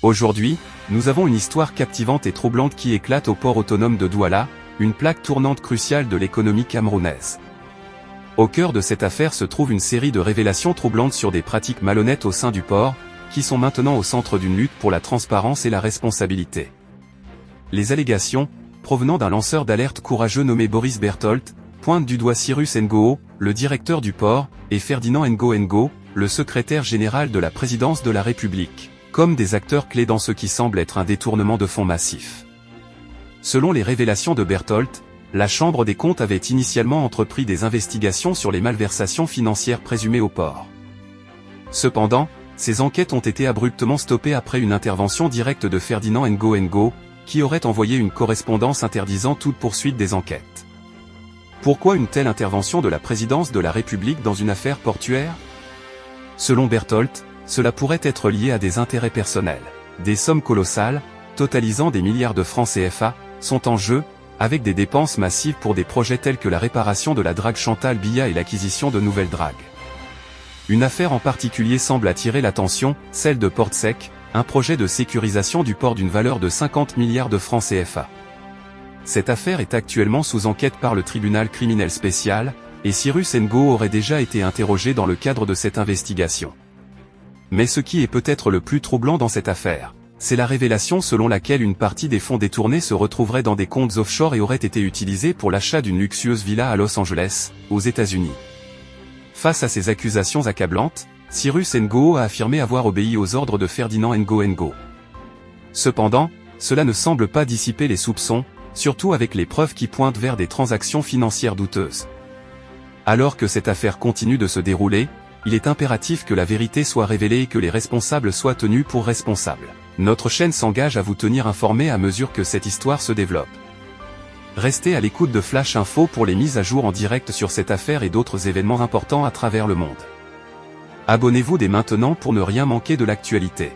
Aujourd'hui, nous avons une histoire captivante et troublante qui éclate au port autonome de Douala, une plaque tournante cruciale de l'économie camerounaise. Au cœur de cette affaire se trouve une série de révélations troublantes sur des pratiques malhonnêtes au sein du port, qui sont maintenant au centre d'une lutte pour la transparence et la responsabilité. Les allégations, provenant d'un lanceur d'alerte courageux nommé Boris Berthold, pointent du doigt Cyrus Ngo, le directeur du port, et Ferdinand Ngo, le secrétaire général de la présidence de la République, comme des acteurs clés dans ce qui semble être un détournement de fonds massif. Selon les révélations de Berthold, la Chambre des comptes avait initialement entrepris des investigations sur les malversations financières présumées au port. Cependant, ces enquêtes ont été abruptement stoppées après une intervention directe de Ferdinand Ngo, qui aurait envoyé une correspondance interdisant toute poursuite des enquêtes. Pourquoi une telle intervention de la présidence de la République dans une affaire portuaire? Selon Berthold, cela pourrait être lié à des intérêts personnels. Des sommes colossales, totalisant des milliards de francs CFA, sont en jeu, avec des dépenses massives pour des projets tels que la réparation de la drague Chantal Biya et l'acquisition de nouvelles dragues. Une affaire en particulier semble attirer l'attention, celle de Portsec, un projet de sécurisation du port d'une valeur de 50 milliards de francs CFA. Cette affaire est actuellement sous enquête par le tribunal criminel spécial, et Cyrus Ngo aurait déjà été interrogé dans le cadre de cette investigation. Mais ce qui est peut-être le plus troublant dans cette affaire, c'est la révélation selon laquelle une partie des fonds détournés se retrouverait dans des comptes offshore et aurait été utilisée pour l'achat d'une luxueuse villa à Los Angeles, aux États-Unis. Face à ces accusations accablantes, Cyrus Ngo a affirmé avoir obéi aux ordres de Ferdinand Ngo. Cependant, cela ne semble pas dissiper les soupçons, surtout avec les preuves qui pointent vers des transactions financières douteuses. Alors que cette affaire continue de se dérouler, il est impératif que la vérité soit révélée et que les responsables soient tenus pour responsables. Notre chaîne s'engage à vous tenir informés à mesure que cette histoire se développe. Restez à l'écoute de Flash Info pour les mises à jour en direct sur cette affaire et d'autres événements importants à travers le monde. Abonnez-vous dès maintenant pour ne rien manquer de l'actualité.